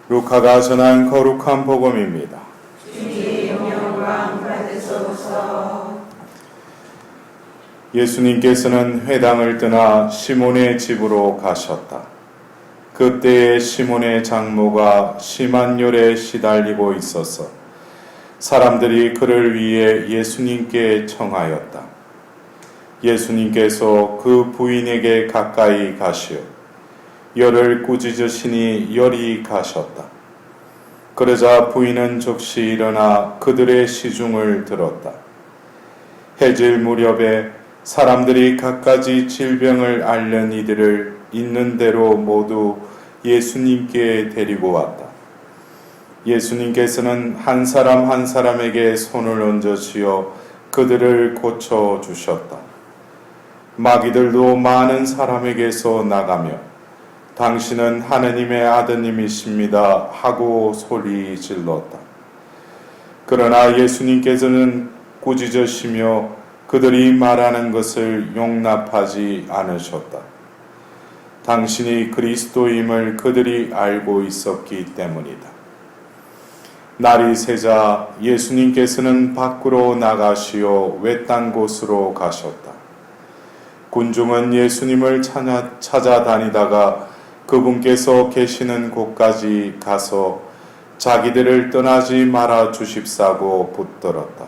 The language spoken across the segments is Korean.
루카가 전한 거룩한 복음입니다. 주님 영광 받으소서. 예수님께서는 회당을 떠나 시몬의 집으로 가셨다. 그때에 시몬의 장모가 심한 열에 시달리고 있어서 사람들이 그를 위해 예수님께 청하였다. 예수님께서 그 부인에게 가까이 가시어 열을 꾸짖으시니 열이 가셨다. 그러자 부인은 즉시 일어나 그들의 시중을 들었다. 해질 무렵에 사람들이 갖가지 질병을 앓는 이들을 있는 대로 모두 예수님께 데리고 왔다. 예수님께서는 한 사람 한 사람에게 손을 얹어 쥐어 그들을 고쳐 주셨다. 마귀들도 많은 사람에게서 나가며 당신은 하느님의 아드님이십니다 하고 소리 질렀다. 그러나 예수님께서는 꾸짖으시며 그들이 말하는 것을 용납하지 않으셨다. 당신이 그리스도임을 그들이 알고 있었기 때문이다. 날이 새자 예수님께서는 밖으로 나가시어 외딴 곳으로 가셨다. 군중은 예수님을 찾아다니다가 그분께서 계시는 곳까지 가서 자기들을 떠나지 말아 주십사고 붙들었다.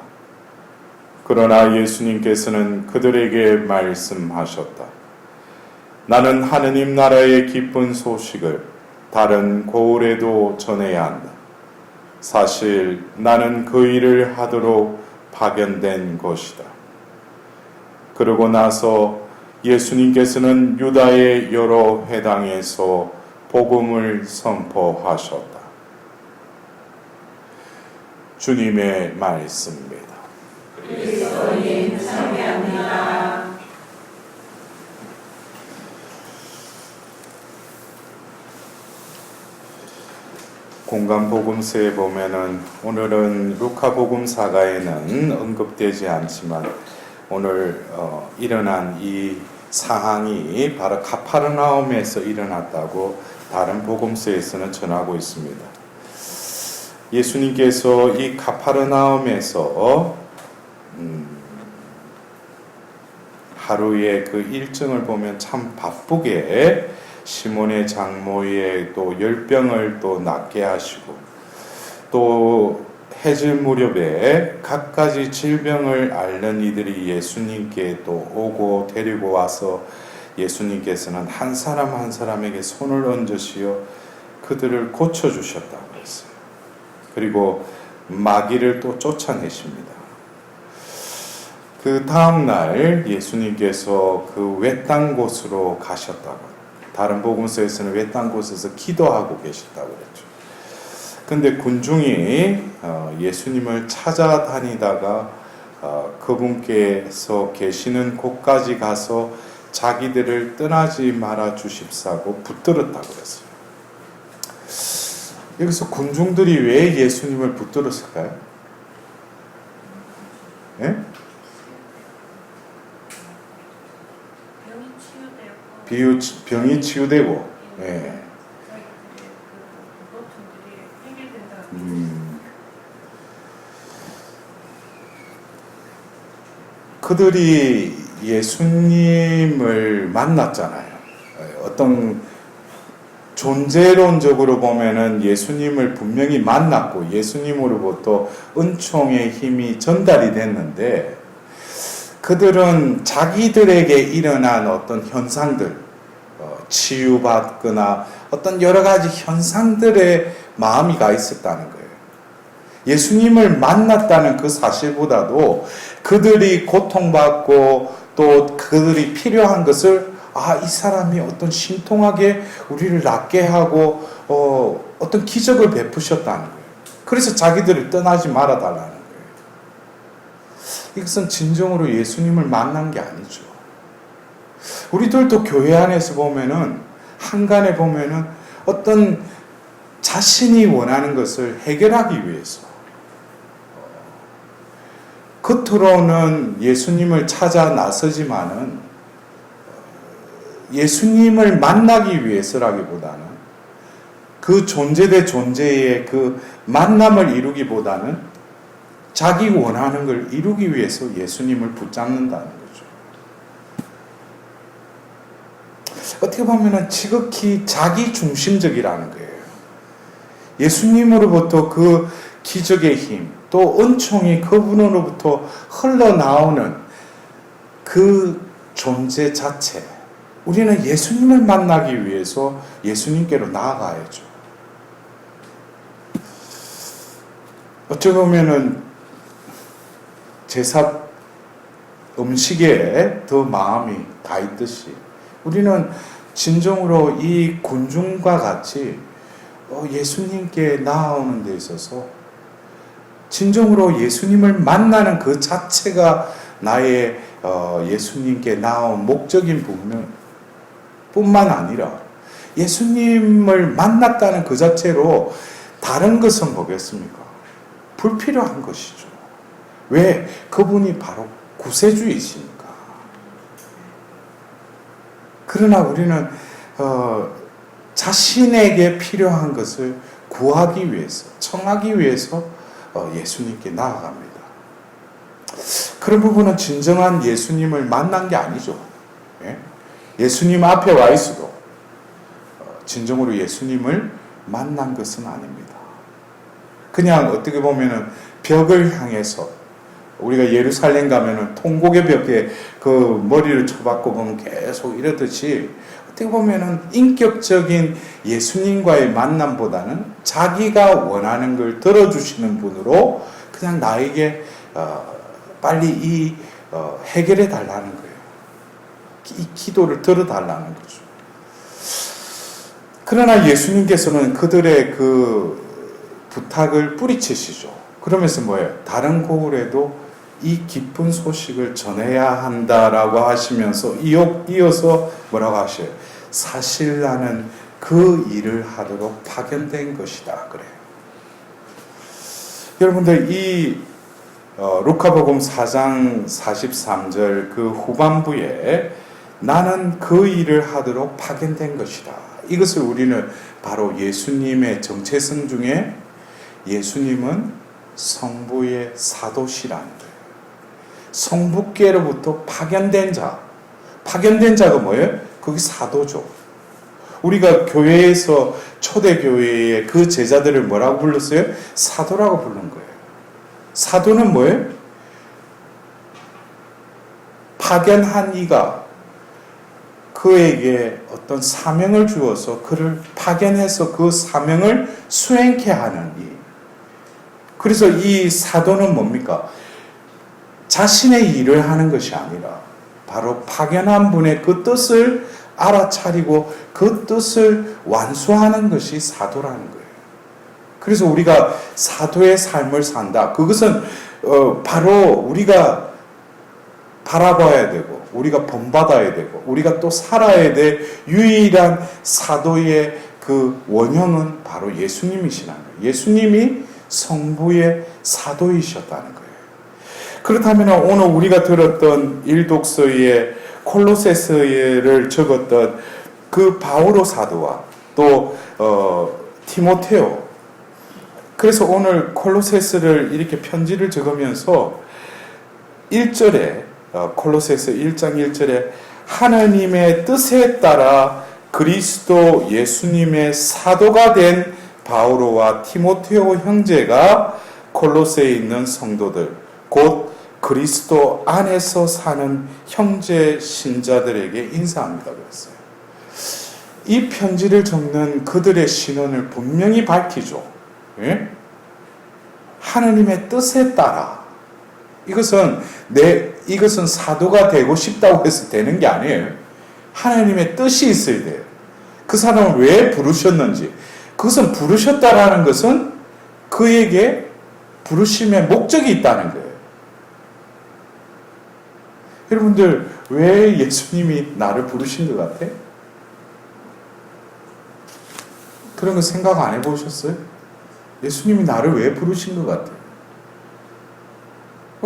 그러나 예수님께서는 그들에게 말씀하셨다. 나는 하느님 나라의 기쁜 소식을 다른 고을에도 전해야 한다. 사실 나는 그 일을 하도록 파견된 것이다. 그러고 나서 예수님께서는 유다의 여러 회당에서 복음을 선포하셨다. 주님의 말씀입니다. 그리스도님 찬양합니다. 공간 복음서에 보면은 오늘은 루카 복음사가에는 언급되지 않지만 오늘 일어난 이 상황이 바로 가파르나움에서 일어났다고 다른 복음서에서는 전하고 있습니다. 예수님께서 이 가파르나움에서 하루의 그 일정을 보면 참 바쁘게 시몬의 장모의 또 열병을 또 낫게 하시고 또 해질 무렵에 갖가지 질병을 앓는 이들이 예수님께 또 오고 데리고 와서 예수님께서는 한 사람 한 사람에게 손을 얹으시어 그들을 고쳐주셨다고 했어요. 그리고 마귀를 또 쫓아내십니다. 그 다음날 예수님께서 그 외딴 곳으로 가셨다고, 다른 복음서에서는 외딴 곳에서 기도하고 계셨다고 그랬죠. 근데 군중이 예수님을 찾아다니다가 그분께서 계시는 곳까지 가서 자기들을 떠나지 말아 주십사고 붙들었다고 그랬어요. 여기서 군중들이 왜 예수님을 붙들었을까요? 예? 병이 치유되고, 예. 그들이 예수님을 만났잖아요. 어떤 존재론적으로 보면은 예수님을 분명히 만났고 예수님으로부터 은총의 힘이 전달이 됐는데 그들은 자기들에게 일어난 어떤 현상들, 치유받거나 어떤 여러 가지 현상들에 마음이 가 있었다는 거예요. 예수님을 만났다는 그 사실보다도 그들이 고통받고 또 그들이 필요한 것을 이 사람이 어떤 신통하게 우리를 낫게 하고 어떤 기적을 베푸셨다는 거예요. 그래서 자기들을 떠나지 말아달라는 거예요. 이것은 진정으로 예수님을 만난 게 아니죠. 우리들도 교회 안에서 보면은 한간에 보면은 어떤 자신이 원하는 것을 해결하기 위해서 겉으로는 예수님을 찾아 나서지만은 예수님을 만나기 위해서라기보다는 그 존재 대 존재의 그 만남을 이루기보다는 자기 원하는 걸 이루기 위해서 예수님을 붙잡는다는 거죠. 어떻게 보면 지극히 자기 중심적이라는 거예요. 예수님으로부터 그 기적의 힘, 또 은총이 그분으로부터 흘러나오는 그 존재 자체, 우리는 예수님을 만나기 위해서 예수님께로 나아가야죠. 어찌 보면은 제사 음식에 더 마음이 가 있듯이 우리는 진정으로 이 군중과 같이 예수님께 나아오는 데 있어서 진정으로 예수님을 만나는 그 자체가 나의 예수님께 나온 목적인 뿐만 아니라 예수님을 만났다는 그 자체로 다른 것은 뭐겠습니까? 불필요한 것이죠. 왜? 그분이 바로 구세주이시니까. 그러나 우리는 자신에게 필요한 것을 구하기 위해서, 청하기 위해서 예수님께 나아갑니다. 그런 부분은 진정한 예수님을 만난 게 아니죠. 예수님 앞에 와 있어도 진정으로 예수님을 만난 것은 아닙니다. 그냥 어떻게 보면은 벽을 향해서, 우리가 예루살렘 가면은 통곡의 벽에 그 머리를 쳐박고 보면 계속 이러듯이 어떻게 보면은 인격적인 예수님과의 만남보다는 자기가 원하는 걸 들어주시는 분으로 그냥 나에게 빨리 해결해 달라는 거예요. 이 기도를 들어달라는 거죠. 그러나 예수님께서는 그들의 그 부탁을 뿌리치시죠. 그러면서 뭐예요? 다른 고을에도 이 기쁜 소식을 전해야 한다라고 하시면서 이어서 뭐라고 하셔요? 사실 나는 그 일을 하도록 파견된 것이다. 그래요. 여러분들 이 루카복음 4장 43절 그 후반부에 나는 그 일을 하도록 파견된 것이다. 이것을 우리는 바로 예수님의 정체성 중에 예수님은 성부의 사도시라는 거예요. 성부께로부터 파견된 자. 파견된 자가 뭐예요? 그게 사도죠. 우리가 교회에서 초대교회의 그 제자들을 뭐라고 불렀어요? 사도라고 부른 거예요. 사도는 뭐예요? 파견한 이가 그에게 어떤 사명을 주어서 그를 파견해서 그 사명을 수행케 하는 이. 그래서 이 사도는 뭡니까? 자신의 일을 하는 것이 아니라 바로 파견한 분의 그 뜻을 알아차리고 그 뜻을 완수하는 것이 사도라는 거예요. 그래서 우리가 사도의 삶을 산다. 그것은 바로 우리가 바라봐야 되고 우리가 본받아야 되고 우리가 또 살아야 될 유일한 사도의 그 원형은 바로 예수님이시라는 거예요. 예수님이 성부의 사도이셨다는 거예요. 그렇다면 오늘 우리가 들었던 일독서의 콜로세서를 적었던 그 바오로 사도와 또 티모테오, 그래서 오늘 콜로세서를 이렇게 편지를 적으면서 1절에 콜로세서 1장 1절에 하나님의 뜻에 따라 그리스도 예수님의 사도가 된 바오로와 티모테오 형제가 콜로세에 있는 성도들 곧 그리스도 안에서 사는 형제 신자들에게 인사합니다 그랬어요. 이 편지를 적는 그들의 신원을 분명히 밝히죠. 예? 하나님의 뜻에 따라. 이것은 사도가 되고 싶다고 해서 되는 게 아니에요. 하나님의 뜻이 있어야 돼요. 그 사람을 왜 부르셨는지. 그것은 부르셨다라는 것은 그에게 부르심의 목적이 있다는 거예요. 여러분들 왜 예수님이 나를 부르신 것 같아? 그런 거 생각 안 해보셨어요? 예수님이 나를 왜 부르신 것 같아요?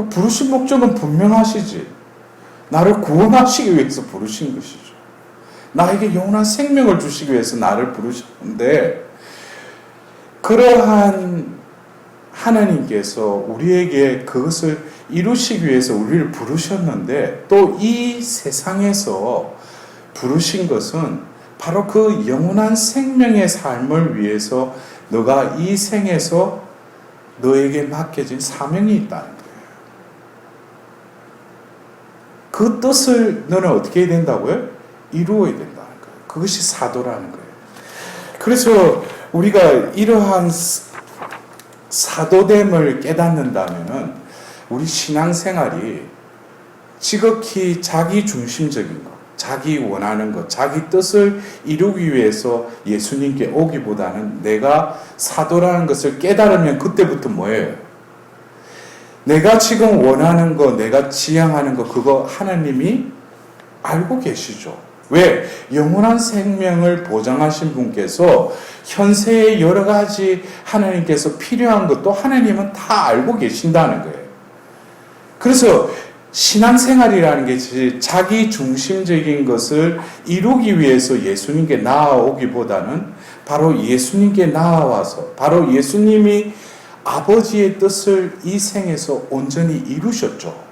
부르신 목적은 분명하시지. 나를 구원하시기 위해서 부르신 것이죠. 나에게 영원한 생명을 주시기 위해서 나를 부르셨는데 그러한 하나님께서 우리에게 그것을 이루시기 위해서 우리를 부르셨는데 또 이 세상에서 부르신 것은 바로 그 영원한 생명의 삶을 위해서 너가 이 생에서 너에게 맡겨진 사명이 있다는 거예요. 그 뜻을 너는 어떻게 해야 된다고요? 이루어야 된다는 거예요. 그것이 사도라는 거예요. 그래서 우리가 이러한 사도됨을 깨닫는다면은 우리 신앙생활이 지극히 자기 중심적인 것, 자기 원하는 것, 자기 뜻을 이루기 위해서 예수님께 오기보다는 내가 사도라는 것을 깨달으면 그때부터 뭐예요? 내가 지금 원하는 거, 내가 지향하는 거, 그거 하나님이 알고 계시죠. 왜? 영원한 생명을 보장하신 분께서 현세의 여러 가지 하나님께서 필요한 것도 하나님은 다 알고 계신다는 거예요. 그래서 신앙생활이라는 게 자기 중심적인 것을 이루기 위해서 예수님께 나아오기보다는 바로 예수님께 나아와서 바로 예수님이 아버지의 뜻을 이 생에서 온전히 이루셨죠.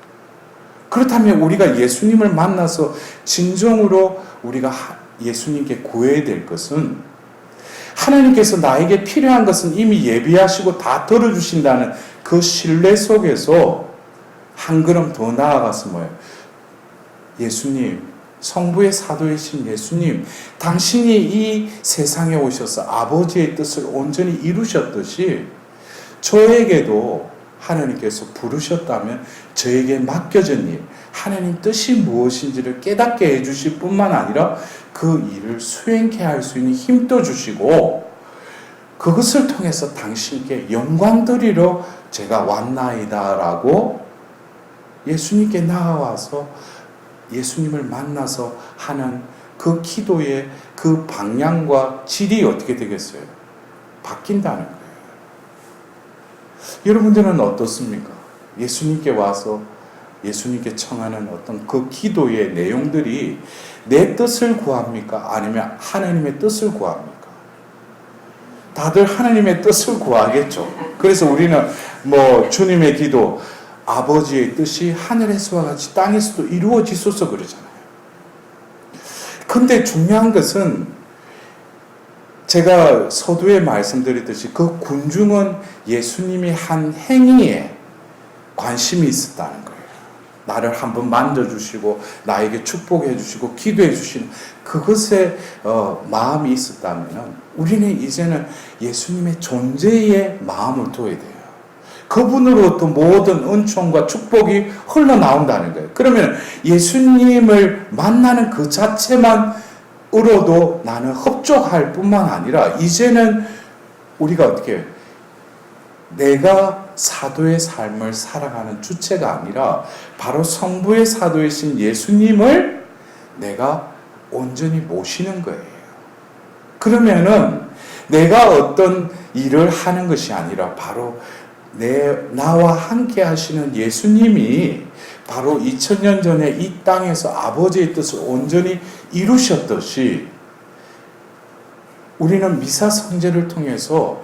그렇다면 우리가 예수님을 만나서 진정으로 우리가 예수님께 구해야 될 것은 하나님께서 나에게 필요한 것은 이미 예비하시고 다 들어주신다는 그 신뢰 속에서 한 걸음 더 나아가서 뭐예요? 예수님, 성부의 사도이신 예수님, 당신이 이 세상에 오셔서 아버지의 뜻을 온전히 이루셨듯이 저에게도 하나님께서 부르셨다면 저에게 맡겨진 일, 하나님 뜻이 무엇인지를 깨닫게 해주실 뿐만 아니라 그 일을 수행케 할 수 있는 힘도 주시고 그것을 통해서 당신께 영광 드리러 제가 왔나이다라고 예수님께 나아와서 예수님을 만나서 하는 그 기도의 그 방향과 질이 어떻게 되겠어요? 바뀐다는 거예요. 여러분들은 어떻습니까? 예수님께 와서 예수님께 청하는 어떤 그 기도의 내용들이 내 뜻을 구합니까? 아니면 하나님의 뜻을 구합니까? 다들 하나님의 뜻을 구하겠죠. 그래서 우리는 뭐 주님의 기도, 아버지의 뜻이 하늘에서와 같이 땅에서도 이루어지소서 그러잖아요. 근데 중요한 것은 제가 서두에 말씀드렸듯이 그 군중은 예수님이 한 행위에 관심이 있었다는 거예요. 나를 한번 만져주시고 나에게 축복해 주시고 기도해 주시는 그것에 마음이 있었다면 우리는 이제는 예수님의 존재에 마음을 둬야 돼요. 그분으로부터 모든 은총과 축복이 흘러나온다는 거예요. 그러면 예수님을 만나는 그 자체만으로도 나는 흡족할 뿐만 아니라 이제는 우리가 어떻게 해요? 내가 사도의 삶을 살아가는 주체가 아니라 바로 성부의 사도이신 예수님을 내가 온전히 모시는 거예요. 그러면은 내가 어떤 일을 하는 것이 아니라 바로 나와 함께 하시는 예수님이 바로 2000년 전에 이 땅에서 아버지의 뜻을 온전히 이루셨듯이 우리는 미사 성제를 통해서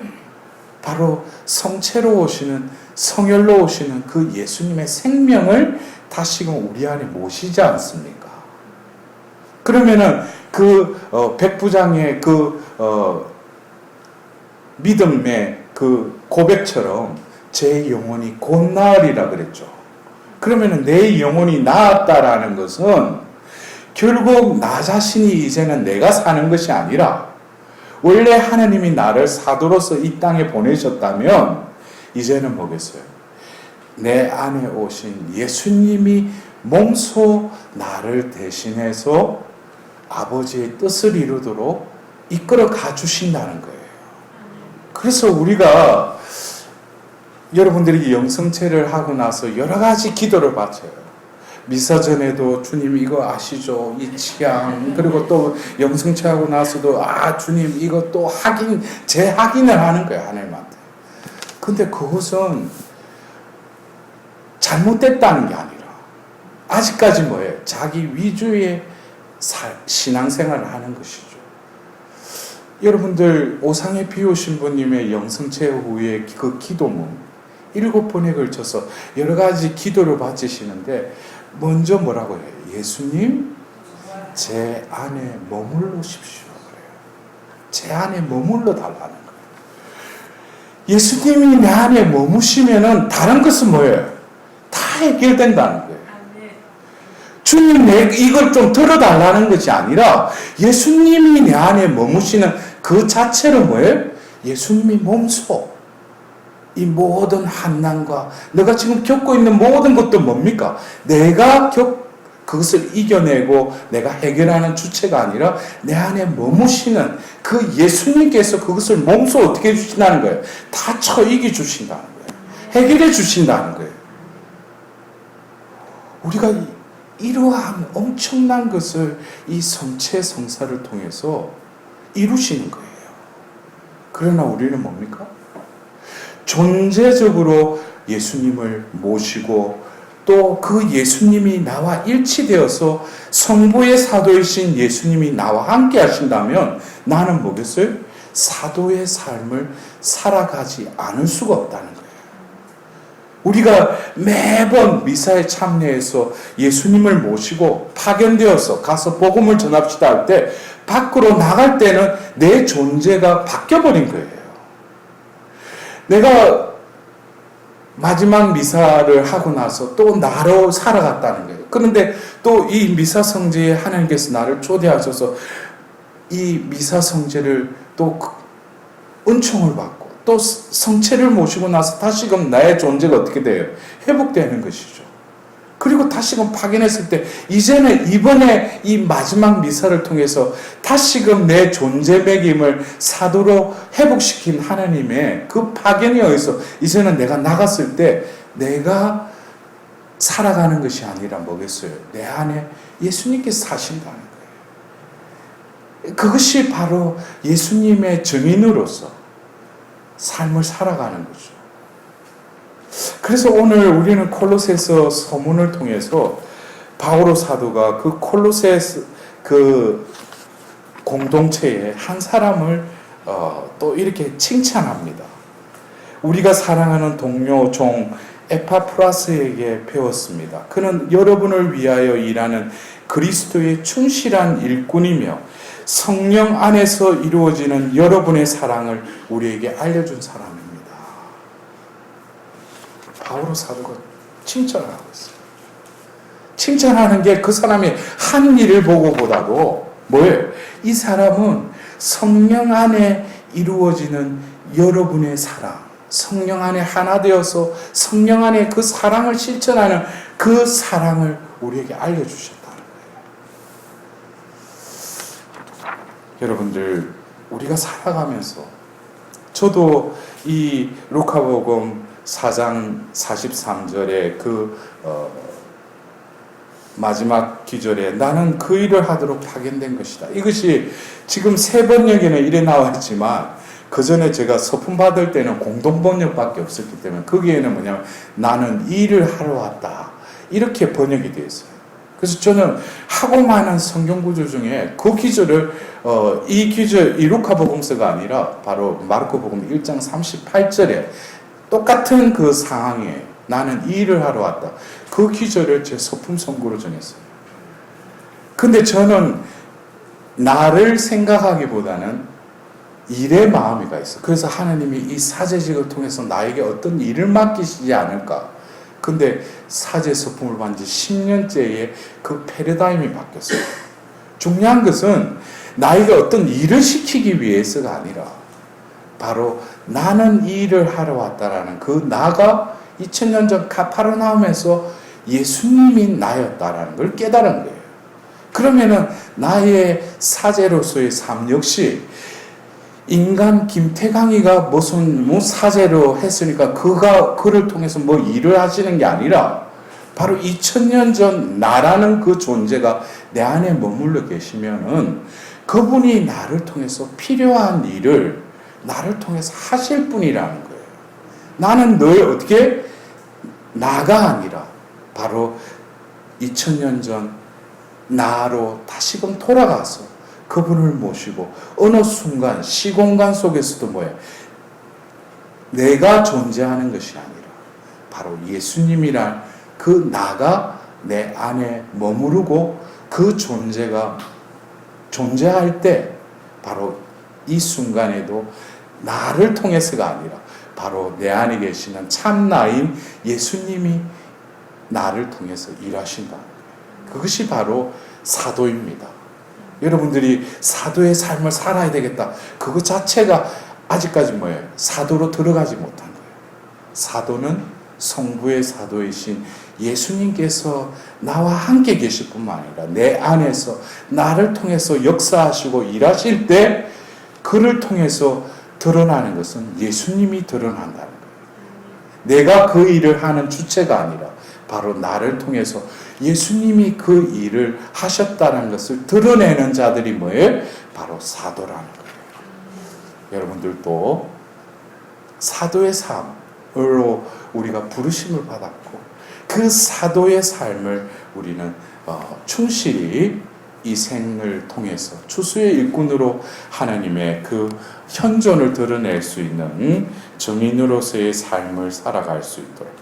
바로 성체로 오시는 성혈로 오시는 그 예수님의 생명을 다시금 우리 안에 모시지 않습니까? 그러면은 그 백부장의 그 믿음의 그 고백처럼 제 영혼이 곧 나으리라 그랬죠. 그러면은 내 영혼이 나았다라는 것은 결국 나 자신이 이제는 내가 사는 것이 아니라 원래 하나님이 나를 사도로서 이 땅에 보내셨다면 이제는 뭐겠어요? 내 안에 오신 예수님이 몸소 나를 대신해서 아버지의 뜻을 이루도록 이끌어 가주신다는 거예요. 그래서 우리가 여러분들이 영성체를 하고 나서 여러 가지 기도를 바쳐요. 미사 전에도 주님 이거 아시죠? 이 취향. 그리고 또 영성체하고 나서도 주님 이거 또 재확인을 하는 거예요. 하나님한테. 근데 그것은 잘못됐다는 게 아니라 아직까지 뭐예요? 자기 위주의 신앙생활을 하는 것이죠. 여러분들 오상에 비오신 분님의 영성체험 후에 그 기도문 7번에 걸쳐서 여러 가지 기도를 바치시는데 먼저 뭐라고 해요? 예수님 제 안에 머물러 오십시오. 그래요. 제 안에 머물러 달라는 거예요. 예수님이 내 안에 머무시면은 다른 것은 뭐예요? 다 해결된다는 거예요. 주님 내 이걸 좀 들어달라는 것이 아니라 예수님이 내 안에 머무시는 그 자체로 뭐예요? 예수님이 몸소 이 모든 환난과 내가 지금 겪고 있는 모든 것도 뭡니까? 내가 그것을 이겨내고 내가 해결하는 주체가 아니라 내 안에 머무시는 그 예수님께서 그것을 몸소 어떻게 해주신다는 거예요? 다 처이게 주신다는 거예요. 해결해 주신다는 거예요. 우리가 이러한 엄청난 것을 이 성체 성사를 통해서 이루시는 거예요. 그러나 우리는 뭡니까? 존재적으로 예수님을 모시고 또 그 예수님이 나와 일치되어서 성부의 사도이신 예수님이 나와 함께 하신다면 나는 뭐겠어요? 사도의 삶을 살아가지 않을 수가 없다는 거예요. 우리가 매번 미사에 참여해서 예수님을 모시고 파견되어서 가서 복음을 전합시다 할 때 밖으로 나갈 때는 내 존재가 바뀌어버린 거예요. 내가 마지막 미사를 하고 나서 또 나로 살아갔다는 거예요. 그런데 또 이 미사 성제에 하나님께서 나를 초대하셔서 이 미사 성제를 또 은총을 받고 또 성체를 모시고 나서 다시금 나의 존재가 어떻게 돼요? 회복되는 것이죠. 그리고 다시금 파견했을 때 이제는 이번에 이 마지막 미사를 통해서 다시금 내 존재 매김을 사도로 회복시킨 하나님의 그 파견에 의해서 이제는 내가 나갔을 때 내가 살아가는 것이 아니라 뭐겠어요? 내 안에 예수님께서 사신다는 거예요. 그것이 바로 예수님의 증인으로서 삶을 살아가는 거죠. 그래서 오늘 우리는 콜로새서 서문을 통해서 바오로 사도가 그 콜로새 그 공동체의 한 사람을 또 이렇게 칭찬합니다. 우리가 사랑하는 동료 종 에파프라스에게 배웠습니다. 그는 여러분을 위하여 일하는 그리스도의 충실한 일꾼이며 성령 안에서 이루어지는 여러분의 사랑을 우리에게 알려준 사람입니다. 바오로 사도가 칭찬을 하고 있어요. 칭찬하는 게 그 사람이 한 일을 보고보다도 뭐예요? 이 사람은 성령 안에 이루어지는 여러분의 사랑, 성령 안에 하나 되어서 성령 안에 그 사랑을 실천하는 그 사랑을 우리에게 알려주셨다는 거예요. 여러분들, 우리가 살아가면서 저도 이 루카복음 4장 43절에 그 마지막 기절에 나는 그 일을 하도록 파견된 것이다. 이것이 지금 세 번역에는 이래 나와 있지만 그 전에 제가 서품 받을 때는 공동번역밖에 없었기 때문에 거기에는 뭐냐면 나는 이 일을 하러 왔다. 이렇게 번역이 되어 있어요. 그래서 저는 하고 많은 성경 구절 중에 그 기절을 이 기절, 이 루카복음서가 아니라 바로 마르코복음 1장 38절에 똑같은 그 상황에 나는 이 일을 하러 왔다. 그 기절을 제 서품 선고로 정했어요. 근데 저는 나를 생각하기보다는 일의 마음이가 있어. 그래서 하나님이 이 사제직을 통해서 나에게 어떤 일을 맡기시지 않을까. 근데 사제 서품을 받은 지 10년째에 그 패러다임이 바뀌었어요. 중요한 것은 나에게 어떤 일을 시키기 위해서가 아니라 바로 나는 이 일을 하러 왔다라는 그 나가 2000년 전 카파르나움에서 예수님이 나였다라는 걸 깨달은 거예요. 그러면은 나의 사제로서의 삶 역시 인간 김태강이가 무슨 사제로 했으니까 그를 통해서 뭐 일을 하시는 게 아니라 바로 2000년 전 나라는 그 존재가 내 안에 머물러 계시면은 그분이 나를 통해서 필요한 일을 나를 통해서 하실 분이라는 거예요. 나는 늘 어떻게 나가 아니라 바로 2000년 전 나로 다시금 돌아가서 그분을 모시고 어느 순간 시공간 속에서도 뭐예요? 내가 존재하는 것이 아니라 바로 예수님이란 그 나가 내 안에 머무르고 그 존재가 존재할 때 바로 이 순간에도 나를 통해서가 아니라 바로 내 안에 계시는 참나인 예수님이 나를 통해서 일하신다. 그것이 바로 사도입니다. 여러분들이 사도의 삶을 살아야 되겠다. 그것 자체가 아직까지 뭐예요? 사도로 들어가지 못한 거예요. 사도는 성부의 사도이신 예수님께서 나와 함께 계실 뿐만 아니라 내 안에서 나를 통해서 역사하시고 일하실 때 그를 통해서 드러나는 것은 예수님이 드러난다는 거예요. 내가 그 일을 하는 주체가 아니라 바로 나를 통해서 예수님이 그 일을 하셨다는 것을 드러내는 자들이 뭐예요? 바로 사도라는 거예요. 여러분들도 사도의 삶으로 우리가 부르심을 받았고 그 사도의 삶을 우리는 충실히 이 생을 통해서 추수의 일꾼으로 하나님의 그 현존을 드러낼 수 있는 증인으로서의 삶을 살아갈 수 있도록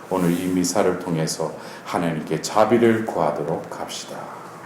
오늘 이 미사를 통해서 하나님께 자비를 구하도록 합시다.